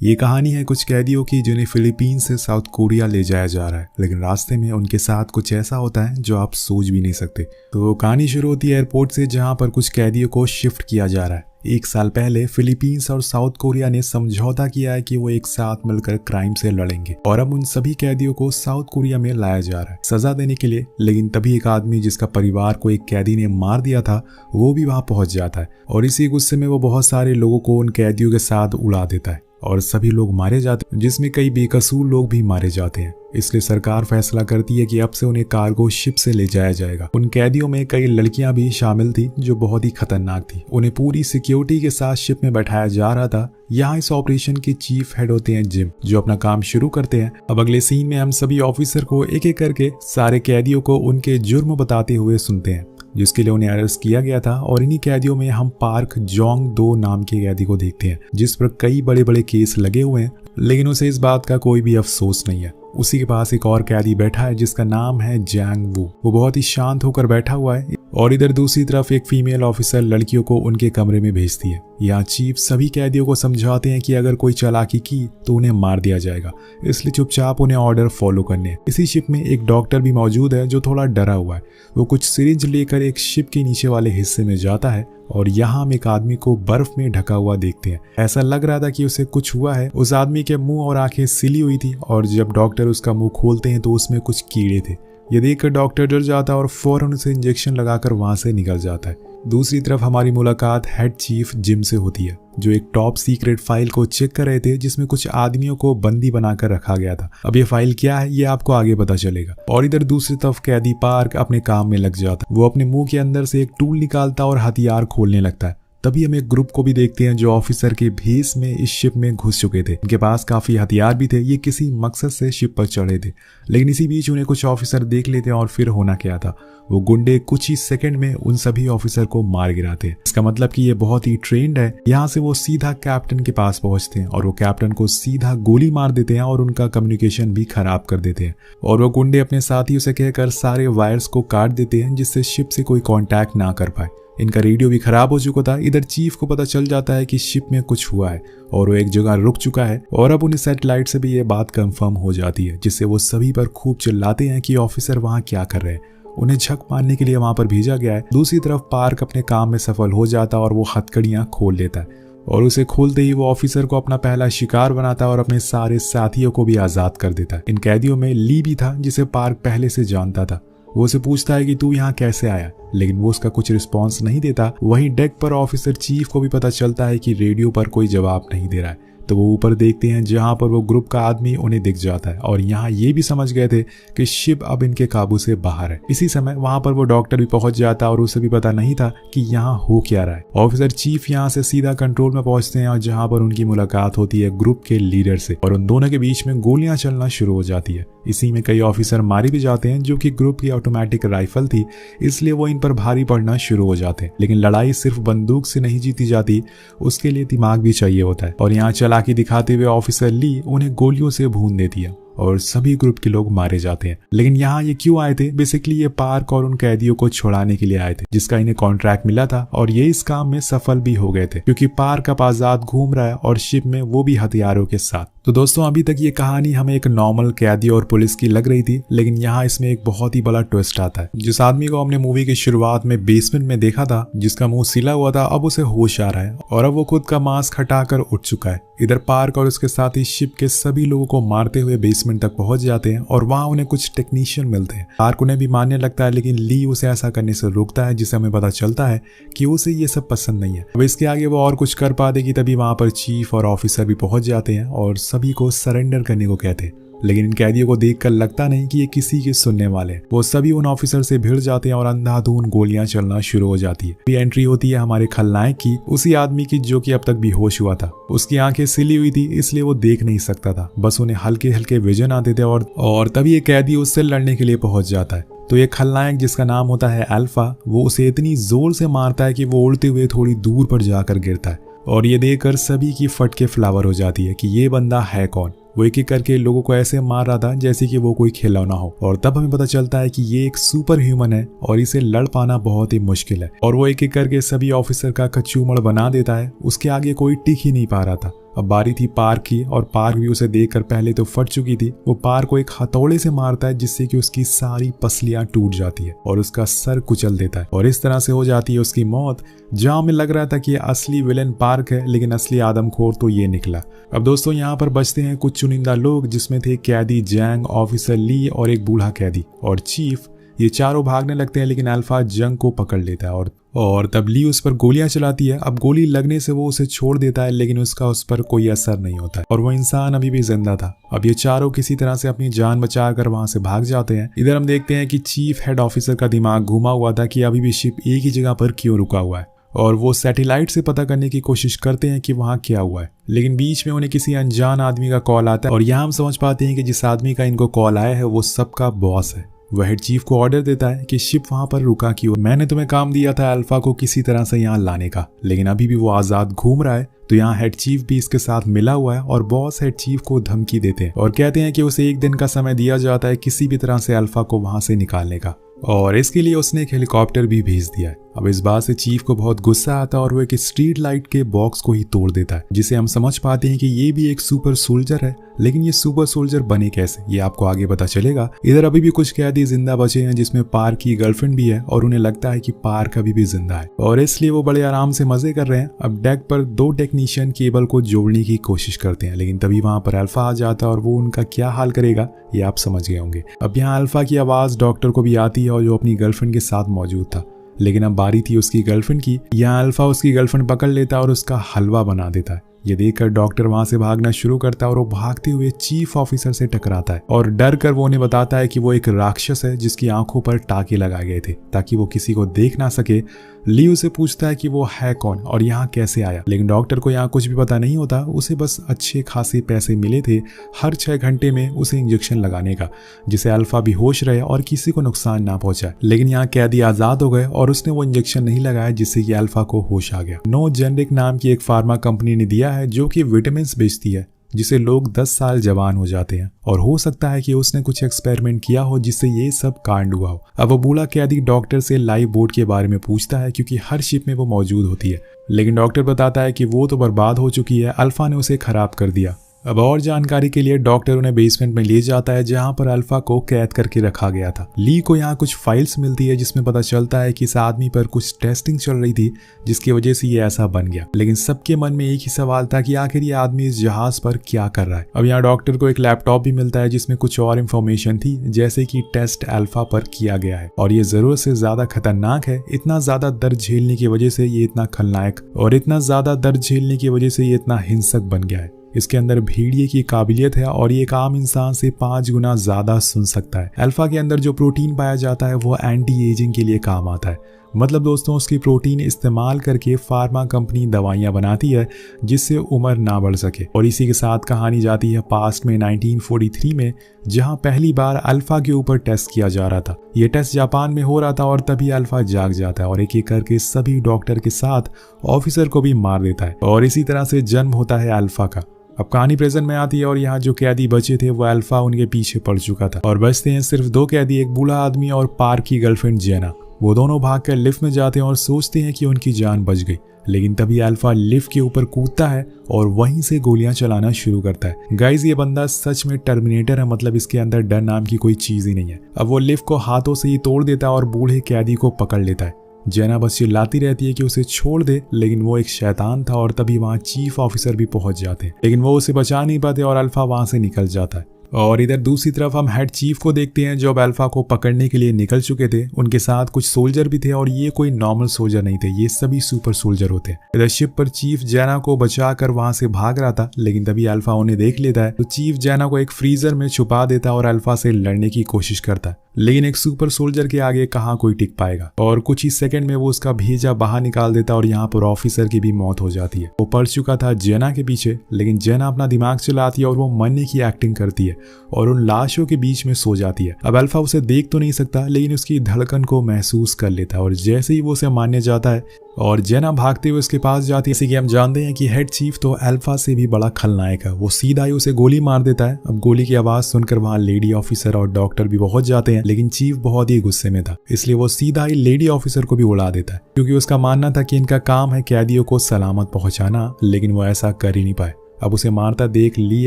ये कहानी है कुछ कैदियों की जिन्हें फिलीपींस से साउथ कोरिया ले जाया जा रहा है, लेकिन रास्ते में उनके साथ कुछ ऐसा होता है जो आप सोच भी नहीं सकते। तो कहानी शुरू होती है एयरपोर्ट से, जहां पर कुछ कैदियों को शिफ्ट किया जा रहा है। 1 साल पहले फिलीपींस और साउथ कोरिया ने समझौता किया है कि वो एक साथ मिलकर क्राइम से लड़ेंगे, और अब उन सभी कैदियों को साउथ कोरिया में लाया जा रहा है सजा देने के लिए। लेकिन तभी एक आदमी जिसका परिवार को एक कैदी ने मार दिया था, वो भी वहां पहुंच जाता है, और इसी गुस्से में वो बहुत सारे लोगों को उन कैदियों के साथ उड़ा देता है और सभी लोग मारे जाते हैं, जिसमें कई बेकसूर लोग भी मारे जाते हैं। इसलिए सरकार फैसला करती है कि अब से उन्हें कार्गो शिप से ले जाया जाएगा। उन कैदियों में कई लड़कियां भी शामिल थी जो बहुत ही खतरनाक थी। उन्हें पूरी सिक्योरिटी के साथ शिप में बैठाया जा रहा था। यहाँ इस ऑपरेशन के चीफ हेड होते हैं जिम, जो अपना काम शुरू करते हैं। अब अगले सीन में हम सभी ऑफिसर को एक एक करके सारे कैदियों को उनके जुर्म बताते हुए सुनते हैं, जिसके लिए उन्हें अरेस्ट किया गया था। और इन्हीं कैदियों में हम पार्क जोंग दो नाम के कैदी को देखते हैं, जिस पर कई बड़े बड़े केस लगे हुए हैं, लेकिन उसे इस बात का कोई भी अफसोस नहीं है। उसी के पास एक और कैदी बैठा है जिसका नाम है जैंग वू। वो बहुत ही शांत होकर बैठा हुआ है, और इधर दूसरी तरफ एक फीमेल ऑफिसर लड़कियों को उनके कमरे में भेजती है। यहाँ चीफ सभी कैदियों को समझाते हैं कि अगर कोई चालाकी की तो उन्हें मार दिया जाएगा, इसलिए चुपचाप उन्हें ऑर्डर फॉलो करने हैं। इसी शिप में एक डॉक्टर भी मौजूद है जो थोड़ा डरा हुआ है। वो कुछ सिरिंज लेकर एक शिप के नीचे वाले हिस्से में जाता है, और यहाँ हम एक आदमी को बर्फ में ढका हुआ देखते हैं। ऐसा लग रहा था कि उसे कुछ हुआ है। उस आदमी के मुंह और आंखें सिली हुई थी, और जब डॉक्टर उसका मुंह खोलते हैं तो उसमें कुछ कीड़े थे। ये देखकर डॉक्टर डर जाता है और फौरन उसे इंजेक्शन लगाकर वहां से निकल जाता है। दूसरी तरफ हमारी मुलाकात हेड चीफ जिम से होती है, जो एक टॉप सीक्रेट फाइल को चेक कर रहे थे, जिसमें कुछ आदमियों को बंदी बनाकर रखा गया था। अब ये फाइल क्या है ये आपको आगे पता चलेगा। और इधर दूसरी तरफ कैदी पार्क अपने काम में लग जाता। वो अपने मुंह के अंदर से एक टूल निकालता और हथियार खोलने लगता है। तभी हम एक ग्रुप को भी देखते हैं जो ऑफिसर के भेस में इस शिप में घुस चुके थे। इनके पास काफी हथियार भी थे। ये किसी मकसद से शिप पर चढ़े थे, लेकिन इसी बीच उन्हें कुछ ऑफिसर देख लेते हैं, और फिर होना क्या था, वो गुंडे कुछ ही सेकंड में उन सभी ऑफिसर को मार गिराते हैं। इसका मतलब कि ये बहुत ही ट्रेंड है। यहाँ से वो सीधा कैप्टन के पास पहुंचते हैं, और वो कैप्टन को सीधा गोली मार देते हैं और उनका कम्युनिकेशन भी खराब कर देते हैं। और वो गुंडे अपने साथियों से कहकर सारे वायर्स को काट देते हैं, जिससे शिप से कोई कॉन्टैक्ट ना कर पाए। इनका रेडियो भी खराब हो चुका था। इधर चीफ को पता चल जाता है कि शिप में कुछ हुआ है और वो एक जगह रुक चुका है, और अब उन्हें सैटेलाइट से भी ये बात कंफर्म हो जाती है, जिससे वो सभी पर खूब चिल्लाते हैं कि ऑफिसर वहां क्या कर रहे हैं। उन्हें झक मारने के लिए वहां पर भेजा गया है। दूसरी तरफ पार्क अपने काम में सफल हो जाता और वो हथकड़ियां खोल लेता है, और उसे खोलते ही वो ऑफिसर को अपना पहला शिकार बनाता है और अपने सारे साथियों को भी आजाद कर देता है। इन कैदियों में ली भी था, जिसे पार्क पहले से जानता था। वो उसे पूछता है कि तू यहाँ कैसे आया, लेकिन वो उसका कुछ रिस्पॉन्स नहीं देता। वहीं डेक पर ऑफिसर चीफ को भी पता चलता है कि रेडियो पर कोई जवाब नहीं दे रहा है, तो वो ऊपर देखते हैं, जहां पर वो ग्रुप का आदमी उन्हें दिख जाता है, और यहाँ ये भी समझ गए थे कि शिप अब इनके काबू से बाहर है। इसी समय वहां पर वो डॉक्टर भी पहुंच जाता और उसे भी पता नहीं था कि यहाँ हो क्या रहा है। ऑफिसर चीफ यहाँ से सीधा कंट्रोल में पहुंचते हैं, और जहां पर उनकी मुलाकात होती है ग्रुप के लीडर से, और उन दोनों के बीच में गोलियां चलना शुरू हो जाती है। इसी में कई ऑफिसर मारे भी जाते हैं, जो कि ग्रुप की ऑटोमेटिक राइफल थी, इसलिए वो इन पर भारी पड़ना शुरू हो जाते हैं। लेकिन लड़ाई सिर्फ बंदूक से नहीं जीती जाती, उसके लिए दिमाग भी चाहिए होता है। और यहाँ चालाकी दिखाते हुए ऑफिसर ली उन्हें गोलियों से भून देती है, और सभी ग्रुप के लोग मारे जाते हैं। लेकिन यहाँ ये क्यों आए थे? बेसिकली ये पार्क और उन कैदियों को छुड़ाने के लिए आए थे, जिसका इन्हें कॉन्ट्रैक्ट मिला था, और ये इस काम में सफल भी हो गए थे, क्योंकि पार्क अब आजाद घूम रहा है और शिप में वो भी हथियारों के साथ। तो दोस्तों, अभी तक ये कहानी हमें एक नॉर्मल कैदी और पुलिस की लग रही थी, लेकिन यहाँ इसमें एक बहुत ही बड़ा ट्विस्ट आता है। जिस आदमी को हमने मूवी की शुरुआत में बेसमेंट में देखा था, जिसका मुंह सिला हुआ था, अब उसे होश आ रहा है, और अब वो खुद का मास्क हटाकर उठ चुका है। इधर पार्क और उसके साथ ही शिप के सभी लोगों को मारते हुए बेसमेंट तक पहुंच जाते हैं, और वहां उन्हें कुछ टेक्नीशियन मिलते हैं। पार्क उन्हें भी मारने लगता है, लेकिन ली उसे ऐसा करने से रोकता है, जिससे हमें पता चलता है कि उसे ये सब पसंद नहीं है। अब इसके आगे वो और कुछ कर पाते कि तभी वहां पर चीफ और ऑफिसर भी पहुंच जाते हैं और सभी को सरेंडर करने को कहते हैं। लेकिन इन कैदियों को देखकर लगता नहीं कि ये किसी के सुनने वाले हैं। वो सभी उन ऑफिसर से भिड़ जाते हैं और अंधाधुंध गोलियां चलना शुरू हो जाती है। भी एंट्री होती है हमारे खलनायक की, उसी आदमी की जो कि अब तक बेहोश हुआ था। उसकी आंखें सिली हुई थी, इसलिए वो देख नहीं सकता था, बस उन्हें हल्के हल्के विजन आते थे, और तभी ये कैदी उससे लड़ने के लिए पहुंच जाता है। तो ये खलनायक, जिसका नाम होता है अल्फा, वो उसे इतनी जोर से मारता है कि वो उड़ते हुए थोड़ी दूर पर जाकर गिरता है, और ये देखकर सभी की फट के फ्लावर हो जाती है कि ये बंदा है कौन। वो एक एक करके लोगों को ऐसे मार रहा था जैसे कि वो कोई खिलौना हो। और तब हमें पता चलता है कि ये एक सुपर ह्यूमन है और इसे लड़ पाना बहुत ही मुश्किल है। और वो एक एक करके सभी ऑफिसर का कचूमड़ बना देता है। उसके आगे कोई टिक ही नहीं पा रहा था। अब बारी थी पार्क की, और पार्क भी उसे देखकर पहले तो फट चुकी थी। वो पार्क को एक हथौड़े से मारता है जिससे कि उसकी सारी पसलियां टूट जाती है और उसका सर कुचल देता है, और इस तरह से हो जाती है उसकी मौत। जहां में लग रहा था कि ये असली विलेन पार्क है, लेकिन असली आदमखोर तो ये निकला। अब दोस्तों यहाँ पर बचते हैं कुछ चुनिंदा लोग, जिसमें थे कैदी जैंग, ऑफिसर ली और एक बूढ़ा कैदी और चीफ। ये चारों भागने लगते हैं, लेकिन अल्फा जंग को पकड़ लेता है और तब ली उस पर गोलियां चलाती है। अब गोली लगने से वो उसे छोड़ देता है, लेकिन उसका उस पर कोई असर नहीं होता है और वो इंसान अभी भी जिंदा था। अब ये चारों किसी तरह से अपनी जान बचाकर वहां से भाग जाते हैं। इधर हम देखते हैं कि चीफ हेड ऑफिसर का दिमाग घुमा हुआ था कि अभी भी शिप एक ही जगह पर क्यों रुका हुआ है, और वो सैटेलाइट से पता करने की कोशिश करते हैं कि वहां क्या हुआ है। लेकिन बीच में उन्हें किसी अनजान आदमी का कॉल आता है, और यहाँ हम समझ पाते हैं कि जिस आदमी का इनको कॉल आया है वो सबका बॉस है। वह हेड चीफ को ऑर्डर देता है कि शिप वहां पर रुका क्यों। मैंने तुम्हें काम दिया था अल्फा को किसी तरह से यहाँ लाने का, लेकिन अभी भी वो आजाद घूम रहा है। तो यहाँ हेड चीफ भी इसके साथ मिला हुआ है, और बॉस हेड चीफ को धमकी देते हैं और कहते हैं कि उसे 1 दिन का समय दिया जाता है किसी भी तरह से अल्फा को वहां से निकालने का, और इसके लिए उसने एक हेलीकॉप्टर भी भेज दिया है। अब इस बात से चीफ को बहुत गुस्सा आता है और वो एक स्ट्रीट लाइट के बॉक्स को ही तोड़ देता है, जिसे हम समझ पाते हैं कि ये भी एक सुपर सोल्जर है। लेकिन ये सुपर सोल्जर बने कैसे, ये आपको आगे पता चलेगा। इधर अभी भी कुछ कैदी जिंदा बचे हैं, जिसमें पार्क की गर्लफ्रेंड भी है, और उन्हें लगता है कि पार्क अभी भी जिंदा है, और इसलिए वो बड़े आराम से मजे कर रहे हैं। अब डेक पर 2 टेक्नीशियन केबल को जोड़ने की कोशिश करते हैं, लेकिन तभी वहां पर अल्फा आ जाता है और वो उनका क्या हाल करेगा ये आप समझ गए होंगे। अब यहाँ अल्फा की आवाज डॉक्टर को भी आती है, और जो अपनी गर्लफ्रेंड के साथ मौजूद था, लेकिन अब बारी थी उसकी गर्लफ्रेंड की। यहाँ अल्फा उसकी गर्लफ्रेंड पकड़ लेता है और उसका हलवा बना देता है। ये देखकर डॉक्टर वहां से भागना शुरू करता है, और वो भागते हुए चीफ ऑफिसर से टकराता है, और डर कर वो उन्हें बताता है कि वो एक राक्षस है जिसकी आंखों पर टाके लगाए गए थे ताकि वो किसी को देख ना सके। ली उसे पूछता है कि वो है कौन और यहाँ कैसे आया, लेकिन डॉक्टर को यहाँ कुछ भी पता नहीं होता। उसे बस अच्छे खासे पैसे मिले थे हर 6 घंटे में उसे इंजेक्शन लगाने का, जिससे अल्फा भी होश रहे और किसी को नुकसान ना पहुंचाए। लेकिन यहाँ कैदी आजाद हो गए और उसने वो इंजेक्शन नहीं लगाया, जिससे कि अल्फा को होश आ गया। नो जेनरिक नाम की एक फार्मा कंपनी ने दिया है जो कि विटामिन बेचती है, जिसे लोग 10 साल जवान हो जाते हैं, और हो सकता है कि उसने कुछ एक्सपेरिमेंट किया हो जिससे ये सब कांड हुआ हो। अब वो बूढ़ा कैदी डॉक्टर से लाइफ बोट के बारे में पूछता है, क्योंकि हर शिप में वो मौजूद होती है, लेकिन डॉक्टर बताता है कि वो तो बर्बाद हो चुकी है, अल्फा ने उसे खराब कर दिया। अब और जानकारी के लिए डॉक्टर उन्हें बेसमेंट में ले जाता है, जहां पर अल्फा को कैद करके रखा गया था। ली को यहाँ कुछ फाइल्स मिलती है जिसमें पता चलता है कि इस आदमी पर कुछ टेस्टिंग चल रही थी, जिसकी वजह से ये ऐसा बन गया। लेकिन सबके मन में एक ही सवाल था कि आखिर ये आदमी इस जहाज पर क्या कर रहा है। अब यहाँ डॉक्टर को एक लैपटॉप भी मिलता है जिसमें कुछ और इन्फॉर्मेशन थी, जैसे कि टेस्ट अल्फा पर किया गया है और ये जरूरत से ज्यादा खतरनाक है। इतना ज्यादा दर्द झेलने की वजह से ये इतना खलनायक, और इतना ज्यादा दर्द झेलने की वजह से ये इतना हिंसक बन गया है। इसके अंदर भेड़िए की काबिलियत है और ये एक आम इंसान से 5 गुना ज्यादा सुन सकता है। अल्फा के अंदर जो प्रोटीन पाया जाता है वो एंटी एजिंग के लिए काम आता है। मतलब दोस्तों, उसकी प्रोटीन इस्तेमाल करके फार्मा कंपनी दवाइयां बनाती है जिससे उम्र ना बढ़ सके। और इसी के साथ कहानी जाती है पास्ट में 1943 में, जहां पहली बार अल्फा के ऊपर टेस्ट किया जा रहा था। यह टेस्ट जापान में हो रहा था, और तभी अल्फा जाग जाता है और एक एक करके सभी डॉक्टर के साथ ऑफिसर को भी मार देता है, और इसी तरह से जन्म होता है अल्फा का। अब कहानी प्रेजेंट में आती है, और यहाँ जो कैदी बचे थे वो अल्फा उनके पीछे पड़ चुका था, और बचते हैं सिर्फ 2 कैदी, एक बूढ़ा आदमी और पार्क की गर्लफ्रेंड जेना। वो दोनों भागकर लिफ्ट में जाते हैं और सोचते हैं कि उनकी जान बच गई, लेकिन तभी अल्फा लिफ्ट के ऊपर कूदता है और वहीं से गोलियां चलाना शुरू करता है। गाइस, ये बंदा सच में टर्मिनेटर है, मतलब इसके अंदर डर नाम की कोई चीज ही नहीं है। अब वो लिफ्ट को हाथों से ही तोड़ देता है और बूढ़े कैदी को पकड़ लेता है। जेना बस चिल्लाती रहती है कि उसे छोड़ दे, लेकिन वो एक शैतान था, और तभी वहां चीफ ऑफिसर भी पहुंच जाते हैं, लेकिन वो उसे बचा नहीं पाते और अल्फा वहां से निकल जाता है। और इधर दूसरी तरफ हम हेड चीफ को देखते हैं, जो अब अल्फा को पकड़ने के लिए निकल चुके थे। उनके साथ कुछ सोल्जर भी थे, और ये कोई नॉर्मल सोल्जर नहीं थे, ये सभी सुपर सोल्जर होते हैं। इधर शिप पर चीफ जेना को बचाकर वहां से भाग रहा था, लेकिन तभी अल्फा उन्हें देख लेता है। तो चीफ जेना को एक फ्रीजर में छुपा देता है और अल्फा से लड़ने की कोशिश करता है, लेकिन एक सुपर सोल्जर के आगे कहाँ कोई टिक पाएगा, और कुछ ही सेकंड में वो उसका भेजा बाहर निकाल देता है, और यहाँ पर ऑफिसर की भी मौत हो जाती है। वो पड़ चुका था जेना के पीछे, लेकिन जेना अपना दिमाग चलाती है और वो मरने की एक्टिंग करती है, और उन लाशों के बीच में सो जाती है। अब अल्फा उसे देख तो नहीं सकता, लेकिन उसकी धड़कन को महसूस कर लेता है और जैसे ही वो उसे मारने जाता है और जेना भागते हुए उसके पास जाती है। जैसे कि हम जानते हैं कि हेड चीफ तो अल्फा से भी बड़ा खलनायक है, वो सीधा ही उसे गोली मार देता है। अब गोली की आवाज सुनकर वहां लेडी ऑफिसर और डॉक्टर भी पहुंच जाते हैं, लेकिन चीफ बहुत ही गुस्से में था, इसलिए वो सीधा ही लेडी ऑफिसर को भी उड़ा देता है, क्योंकि उसका मानना था कि इनका काम है कैदियों को सलामत पहुंचाना, लेकिन वो ऐसा कर ही नहीं पाए। अब उसे मारता देख ली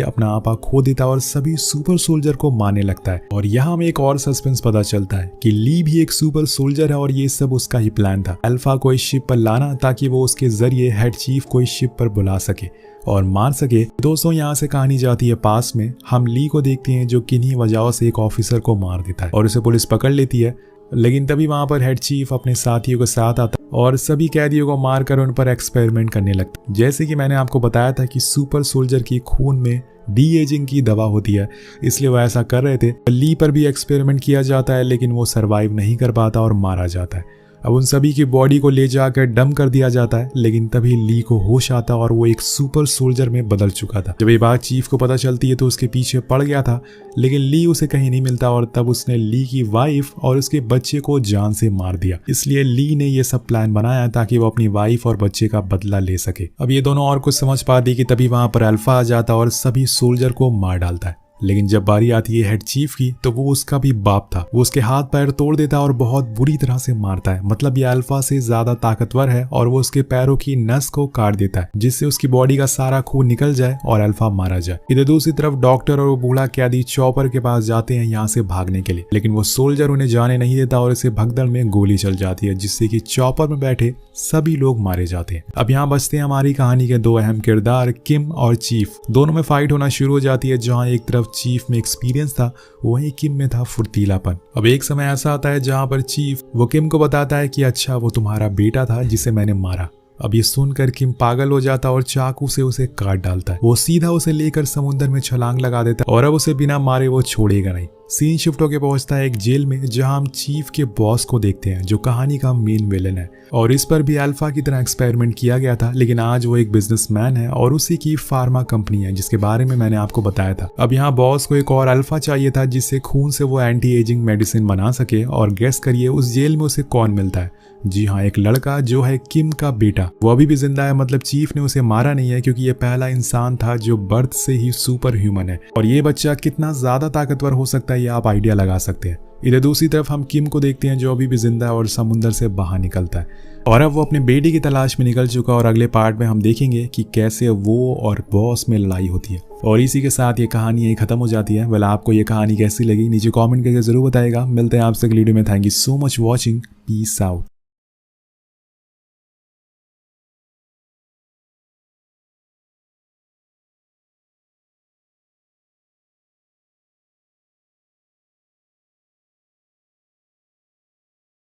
अपना आपा खो देता और सभी सुपर सोल्जर को मारने लगता है। और यहाँ हमें एक और सस्पेंस पता चलता है कि ली भी एक सुपर सोल्जर है और ये सब उसका ही प्लान था, अल्फा को इस शिप पर लाना ताकि वो उसके जरिए हेड चीफ को इस शिप पर बुला सके और मार सके। दोस्तों यहाँ से कहानी जाती है पास में, हम ली को देखते हैं जो किन्हीं वजहों से एक ऑफिसर को मार देता है और उसे पुलिस पकड़ लेती है। लेकिन तभी वहां पर हेड चीफ अपने साथियों के साथ आता और सभी कैदियों को मारकर उन पर एक्सपेरिमेंट करने लगता। जैसे कि मैंने आपको बताया था कि सुपर सोल्जर की खून में डी एजिंग की दवा होती है, इसलिए वो ऐसा कर रहे थे। ली पर भी एक्सपेरिमेंट किया जाता है, लेकिन वो सरवाइव नहीं कर पाता और मारा जाता है। अब उन सभी की बॉडी को ले जाकर डम कर दिया जाता है, लेकिन तभी ली को होश आता और वो एक सुपर सोल्जर में बदल चुका था। जब ये बात चीफ को पता चलती है तो उसके पीछे पड़ गया था, लेकिन ली उसे कहीं नहीं मिलता और तब उसने ली की वाइफ और उसके बच्चे को जान से मार दिया। इसलिए ली ने ये सब प्लान बनाया ताकि वो अपनी वाइफ और बच्चे का बदला ले सके। अब ये दोनों और कुछ समझ पाती कि तभी वहां पर अल्फा आ जाता और सभी सोल्जर को मार डालता है। लेकिन जब बारी आती है हेड चीफ की तो वो उसका भी बाप था, वो उसके हाथ पैर तोड़ देता और बहुत बुरी तरह से मारता है। मतलब ये अल्फा से ज्यादा ताकतवर है और वो उसके पैरों की नस को काट देता है, जिससे उसकी बॉडी का सारा खून निकल जाए और अल्फा मारा जाए। इधर दूसरी तरफ डॉक्टर और वो बूढ़ा कैदी चॉपर के पास जाते हैं यहाँ से भागने के लिए, लेकिन वो सोल्जर उन्हें जाने नहीं देता और इसे भगदड़ में गोली चल जाती है, जिससे कि चॉपर में बैठे सभी लोग मारे जाते हैं। अब यहाँ बचते हैं हमारी कहानी के दो अहम किरदार, किम और चीफ। दोनों में फाइट होना शुरू हो जाती है। जहाँ एक तरफ चीफ में एक्सपीरियंस था, वहीं किम में था फुर्तीलापन। अब एक समय ऐसा आता है जहां पर चीफ वो किम को बताता है कि अच्छा वो तुम्हारा बेटा था जिसे मैंने मारा। अब ये सुनकर किम पागल हो जाता और चाकू से उसे काट डालता है। वो सीधा उसे लेकर समुद्र में छलांग लगा देता और अब उसे बिना मारे वो छोड़ेगा नहीं। सीन शिफ्ट होकर पहुंचता है एक जेल में, जहां हम चीफ के बॉस को देखते हैं जो कहानी का मेन विलेन है और इस पर भी अल्फा की तरह एक्सपेरिमेंट किया गया था, लेकिन आज वो एक बिजनेसमैन है और उसी की फार्मा कंपनी है जिसके बारे में मैंने आपको बताया था। अब यहाँ बॉस को एक और अल्फा चाहिए था जिससे खून से वो एंटी एजिंग मेडिसिन बना सके और गेस करिए उस जेल में उसे कौन मिलता है। जी हाँ, एक लड़का जो है किम का बेटा। वो अभी भी जिंदा है, मतलब चीफ ने उसे मारा नहीं है क्योंकि ये पहला इंसान था जो बर्थ से ही सुपर ह्यूमन है और ये बच्चा कितना ज्यादा ताकतवर हो सकता है ये आप आइडिया लगा सकते हैं। इधर दूसरी तरफ हम किम को देखते हैं जो अभी भी जिंदा है और समुद्र से बाहर निकलता है और अब वो अपने बेटे की तलाश में निकल चुका और अगले पार्ट में हम देखेंगे कि कैसे वो और बॉस में लड़ाई होती है। और इसी के साथ ये कहानी यही खत्म हो जाती है। वेल, आपको ये कहानी कैसी लगी नीचे कमेंट करके जरूर बताइएगा। मिलते हैं आपसे अगली वीडियो में। Thank you so much watching. Peace out.